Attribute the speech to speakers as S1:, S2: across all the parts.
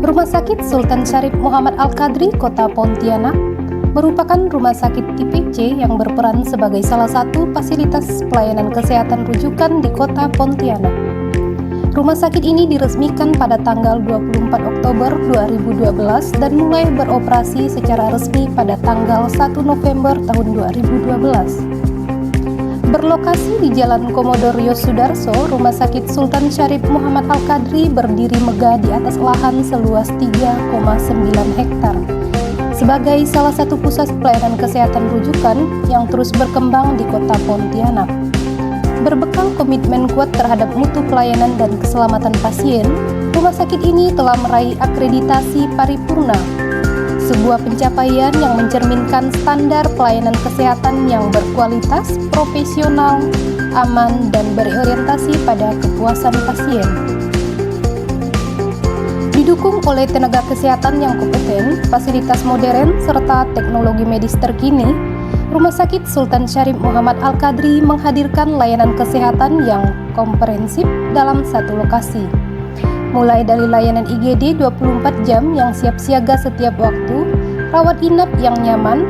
S1: Rumah Sakit Sultan Syarif Muhammad Al-Qadri, Kota Pontianak, merupakan rumah sakit tipe C yang berperan sebagai salah satu fasilitas pelayanan kesehatan rujukan di Kota Pontianak. Rumah sakit ini diresmikan pada tanggal 24 Oktober 2012 dan mulai beroperasi secara resmi pada tanggal 1 November tahun 2012. Berlokasi di Jalan Komodor Yosudarso, Rumah Sakit Sultan Syarif Muhammad Al-Qadri berdiri megah di atas lahan seluas 3,9 hektar. Sebagai salah satu pusat pelayanan kesehatan rujukan yang terus berkembang di Kota Pontianak. Berbekal komitmen kuat terhadap mutu pelayanan dan keselamatan pasien, rumah sakit ini telah meraih akreditasi paripurna, sebuah pencapaian yang mencerminkan standar pelayanan kesehatan yang berkualitas, profesional, aman, dan berorientasi pada kepuasan pasien. Didukung oleh tenaga kesehatan yang kompeten, fasilitas modern, serta teknologi medis terkini, Rumah Sakit Sultan Syarif Muhammad Al-Qadri menghadirkan layanan kesehatan yang komprehensif dalam satu lokasi. Mulai dari layanan IGD 24 jam yang siap siaga setiap waktu, rawat inap yang nyaman,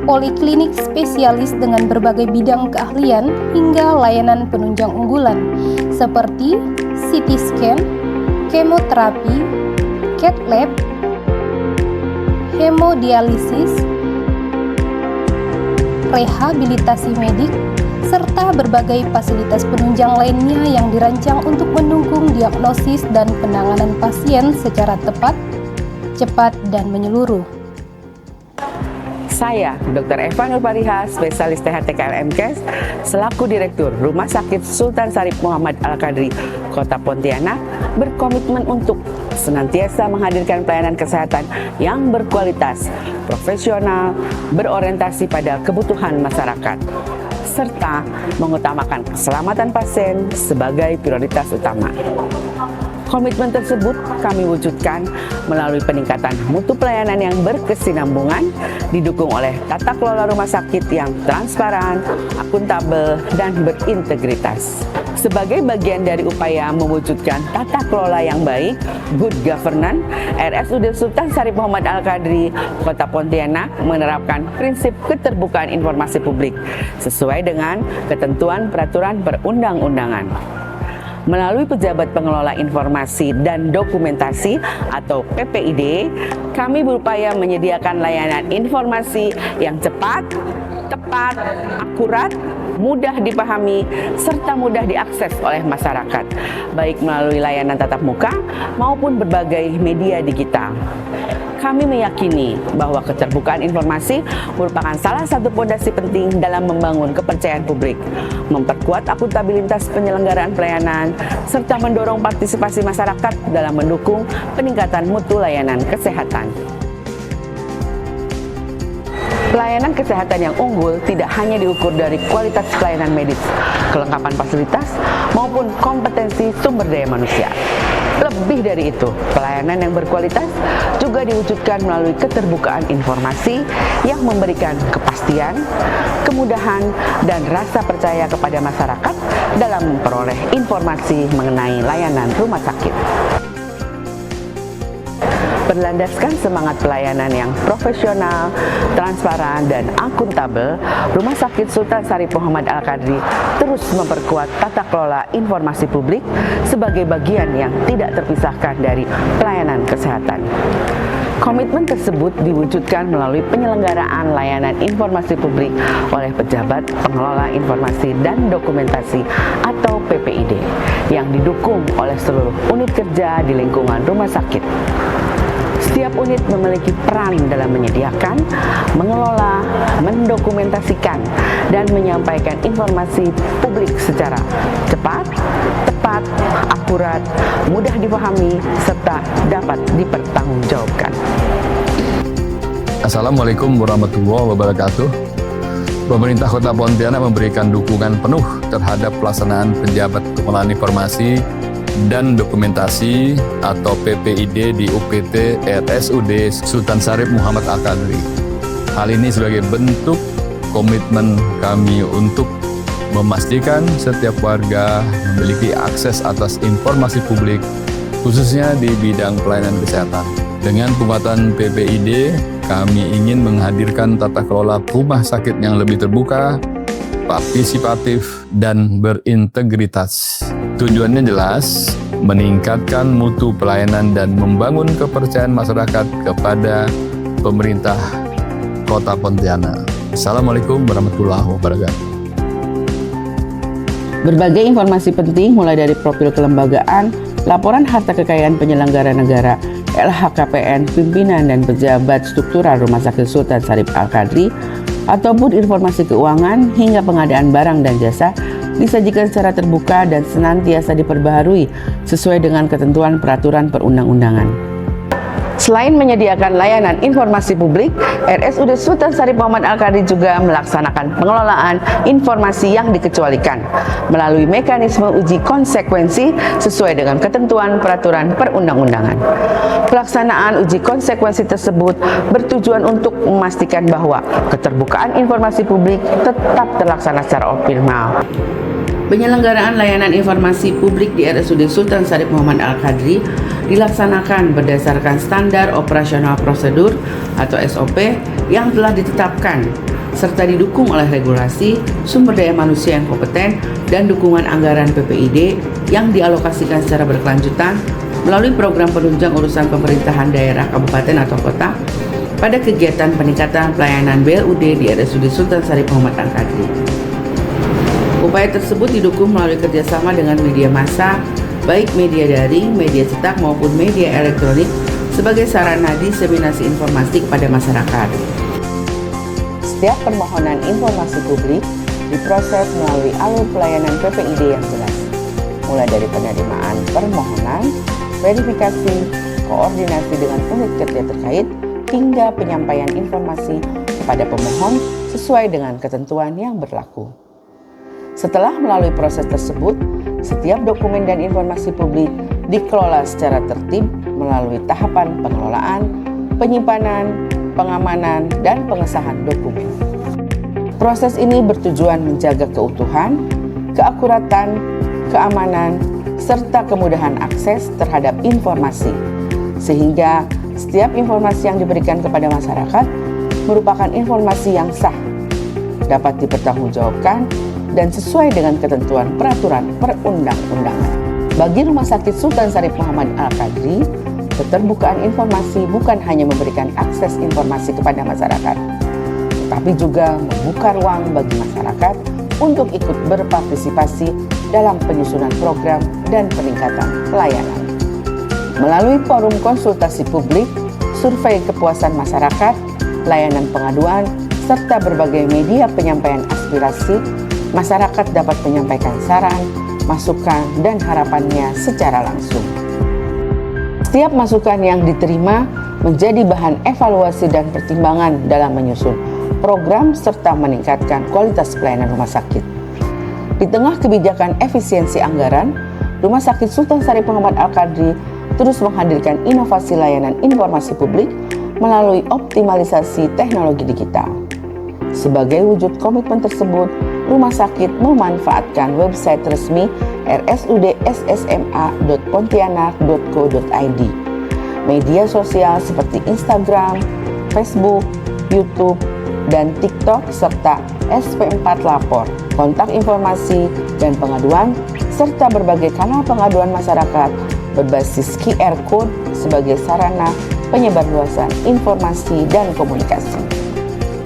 S1: poliklinik spesialis dengan berbagai bidang keahlian, hingga layanan penunjang unggulan seperti CT scan, kemoterapi, cath lab, hemodialisis, rehabilitasi medik, serta berbagai fasilitas penunjang lainnya yang dirancang untuk mendukung diagnosis dan penanganan pasien secara tepat, cepat, dan menyeluruh.
S2: Saya, Dr. Eva Nurpariha, spesialis THT KLMKes, selaku Direktur Rumah Sakit Sultan Syarif Muhammad Al-Qadri, Kota Pontianak, berkomitmen untuk senantiasa menghadirkan pelayanan kesehatan yang berkualitas, profesional, berorientasi pada kebutuhan masyarakat, serta mengutamakan keselamatan pasien sebagai prioritas utama. Komitmen tersebut kami wujudkan melalui peningkatan mutu pelayanan yang berkesinambungan, didukung oleh tata kelola rumah sakit yang transparan, akuntabel, dan berintegritas. Sebagai bagian dari upaya mewujudkan tata kelola yang baik, good governance, RSUD Sultan Syarif Muhammad Al-Qadri, Kota Pontianak menerapkan prinsip keterbukaan informasi publik sesuai dengan ketentuan peraturan perundang-undangan. Melalui Pejabat Pengelola Informasi dan Dokumentasi atau PPID, kami berupaya menyediakan layanan informasi yang cepat, tepat, akurat, mudah dipahami, serta mudah diakses oleh masyarakat, baik melalui layanan tatap muka maupun berbagai media digital. Kami meyakini bahwa keterbukaan informasi merupakan salah satu fondasi penting dalam membangun kepercayaan publik, memperkuat akuntabilitas penyelenggaraan pelayanan, serta mendorong partisipasi masyarakat dalam mendukung peningkatan mutu layanan kesehatan. Pelayanan kesehatan yang unggul tidak hanya diukur dari kualitas pelayanan medis, kelengkapan fasilitas, maupun kompetensi sumber daya manusia. Lebih dari itu, pelayanan yang berkualitas juga diwujudkan melalui keterbukaan informasi yang memberikan kepastian, kemudahan, dan rasa percaya kepada masyarakat dalam memperoleh informasi mengenai layanan rumah sakit. Berlandaskan semangat pelayanan yang profesional, transparan, dan akuntabel, Rumah Sakit Sultan Syarif Muhammad Al-Qadri terus memperkuat tata kelola informasi publik sebagai bagian yang tidak terpisahkan dari pelayanan kesehatan. Komitmen tersebut diwujudkan melalui penyelenggaraan layanan informasi publik oleh Pejabat Pengelola Informasi dan Dokumentasi atau PPID yang didukung oleh seluruh unit kerja di lingkungan rumah sakit. Setiap unit memiliki peran dalam menyediakan, mengelola, mendokumentasikan, dan menyampaikan informasi publik secara cepat, tepat, akurat, mudah dipahami, serta dapat dipertanggungjawabkan.
S3: Assalamualaikum warahmatullahi wabarakatuh. Pemerintah Kota Pontianak memberikan dukungan penuh terhadap pelaksanaan Pejabat Pengelolaan Informasi dan Dokumentasi atau PPID di UPT RSUD Sultan Syarif Muhammad Al-Qadri. Hal ini sebagai bentuk komitmen kami untuk memastikan setiap warga memiliki akses atas informasi publik khususnya di bidang pelayanan kesehatan. Dengan penguatan PPID, kami ingin menghadirkan tata kelola rumah sakit yang lebih terbuka, partisipatif, dan berintegritas. Tujuannya jelas, meningkatkan mutu pelayanan dan membangun kepercayaan masyarakat kepada pemerintah Kota Pontianak. Assalamualaikum warahmatullahi wabarakatuh.
S2: Berbagai informasi penting mulai dari profil kelembagaan, laporan harta kekayaan penyelenggara negara, LHKPN, pimpinan dan pejabat struktural Rumah Sakit Sultan Syarif Al-Qadri, ataupun informasi keuangan hingga pengadaan barang dan jasa disajikan secara terbuka dan senantiasa diperbaharui sesuai dengan ketentuan peraturan perundang-undangan. Selain menyediakan layanan informasi publik, RSUD Sultan Syarif Muhammad Al-Qadri juga melaksanakan pengelolaan informasi yang dikecualikan melalui mekanisme uji konsekuensi sesuai dengan ketentuan peraturan perundang-undangan. Pelaksanaan uji konsekuensi tersebut bertujuan untuk memastikan bahwa keterbukaan informasi publik tetap terlaksana secara optimal. Penyelenggaraan layanan informasi publik di RSUD Sultan Syarif Muhammad Al-Qadri dilaksanakan berdasarkan standar operasional prosedur atau SOP yang telah ditetapkan serta didukung oleh regulasi, sumber daya manusia yang kompeten, dan dukungan anggaran PPID yang dialokasikan secara berkelanjutan melalui program penunjang urusan pemerintahan daerah kabupaten atau kota pada kegiatan peningkatan pelayanan BLUD di RSUD Sultan Syarif Muhammad Al-Qadri. Upaya tersebut didukung melalui kerjasama dengan media massa, baik media daring, media cetak maupun media elektronik sebagai sarana diseminasi informasi kepada masyarakat. Setiap permohonan informasi publik diproses melalui alur pelayanan PPID yang jelas, mulai dari penerimaan permohonan, verifikasi, koordinasi dengan unit kerja terkait, hingga penyampaian informasi kepada pemohon sesuai dengan ketentuan yang berlaku. Setelah melalui proses tersebut, setiap dokumen dan informasi publik dikelola secara tertib melalui tahapan pengelolaan, penyimpanan, pengamanan, dan pengesahan dokumen. Proses ini bertujuan menjaga keutuhan, keakuratan, keamanan, serta kemudahan akses terhadap informasi, sehingga setiap informasi yang diberikan kepada masyarakat merupakan informasi yang sah, dapat dipertanggungjawabkan, dan sesuai dengan ketentuan peraturan perundang-undangan. Bagi Rumah Sakit Sultan Syarif Muhammad Al-Qadri, keterbukaan informasi bukan hanya memberikan akses informasi kepada masyarakat, tetapi juga membuka ruang bagi masyarakat untuk ikut berpartisipasi dalam penyusunan program dan peningkatan pelayanan. Melalui forum konsultasi publik, survei kepuasan masyarakat, layanan pengaduan, serta berbagai media penyampaian aspirasi, masyarakat dapat menyampaikan saran, masukan, dan harapannya secara langsung. Setiap masukan yang diterima menjadi bahan evaluasi dan pertimbangan dalam menyusun program serta meningkatkan kualitas pelayanan rumah sakit. Di tengah kebijakan efisiensi anggaran, Rumah Sakit Sultan Syarif Muhammad Al-Qadri terus menghadirkan inovasi layanan informasi publik melalui optimalisasi teknologi digital. Sebagai wujud komitmen tersebut, rumah sakit memanfaatkan website resmi rsudssma.pontianak.co.id, media sosial seperti Instagram, Facebook, YouTube, dan TikTok, serta SP4 Lapor, kontak informasi dan pengaduan, serta berbagai kanal pengaduan masyarakat berbasis QR Code sebagai sarana penyebarluasan informasi dan komunikasi.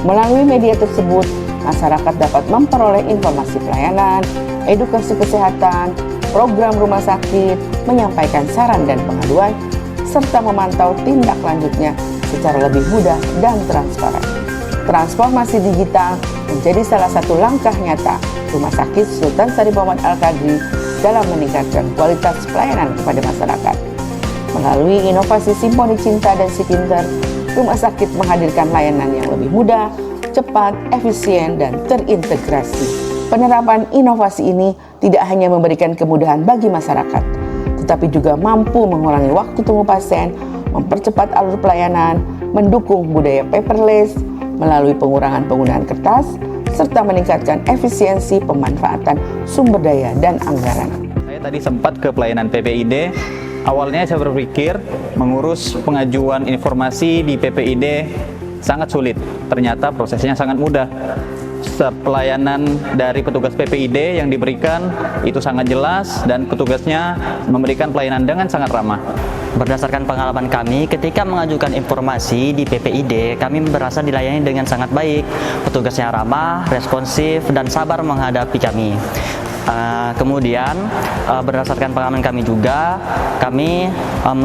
S2: Melalui media tersebut, masyarakat dapat memperoleh informasi pelayanan, edukasi kesehatan, program rumah sakit, menyampaikan saran dan pengaduan, serta memantau tindak lanjutnya secara lebih mudah dan transparan. Transformasi digital menjadi salah satu langkah nyata Rumah Sakit Sultan Syarif Muhammad Al-Qadri dalam meningkatkan kualitas pelayanan kepada masyarakat. Melalui inovasi Simponi Cinta dan Si Pinter, rumah sakit menghadirkan layanan yang lebih mudah, cepat, efisien, dan terintegrasi. Penerapan inovasi ini tidak hanya memberikan kemudahan bagi masyarakat, tetapi juga mampu mengurangi waktu tunggu pasien, mempercepat alur pelayanan, mendukung budaya paperless melalui pengurangan penggunaan kertas, serta meningkatkan efisiensi pemanfaatan sumber daya dan anggaran.
S4: Saya tadi sempat ke pelayanan PPID, Awalnya saya berpikir mengurus pengajuan informasi di PPID sangat sulit. Ternyata prosesnya sangat mudah. Pelayanan dari petugas PPID yang diberikan itu sangat jelas dan petugasnya memberikan pelayanan dengan sangat ramah.
S5: Berdasarkan pengalaman kami, ketika mengajukan informasi di PPID, kami merasa dilayani dengan sangat baik. Petugasnya ramah, responsif, dan sabar menghadapi kami. Kemudian berdasarkan pengalaman kami juga, kami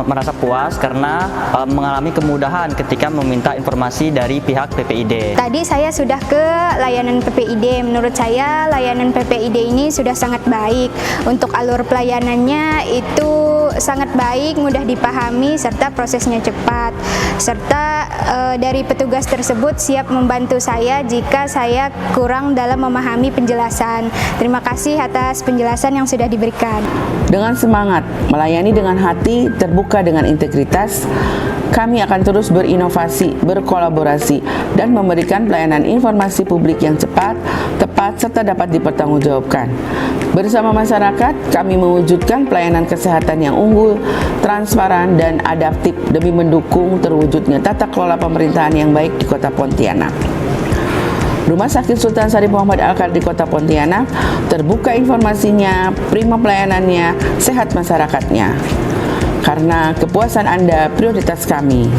S5: merasa puas karena mengalami kemudahan ketika meminta informasi dari pihak PPID.
S6: Tadi saya sudah ke layanan PPID. Menurut saya layanan PPID ini sudah sangat baik. Untuk alur pelayanannya itu sangat baik, mudah dipahami, serta prosesnya cepat. Serta dari petugas tersebut siap membantu saya jika saya kurang dalam memahami penjelasan. Terima kasih atas penjelasan yang sudah diberikan.
S2: Dengan semangat, melayani dengan hati, terbuka dengan integritas, kami akan terus berinovasi, berkolaborasi, dan memberikan pelayanan informasi publik yang cepat, tepat, serta dapat dipertanggungjawabkan. Bersama masyarakat, kami mewujudkan pelayanan kesehatan yang unggul, transparan, dan adaptif demi mendukung terwujudnya tata kelola pemerintahan yang baik di Kota Pontianak. Rumah Sakit Sultan Syarif Muhammad Al-Qadri Kota Pontianak terbuka informasinya, prima pelayanannya, sehat masyarakatnya. Karena kepuasan Anda prioritas kami.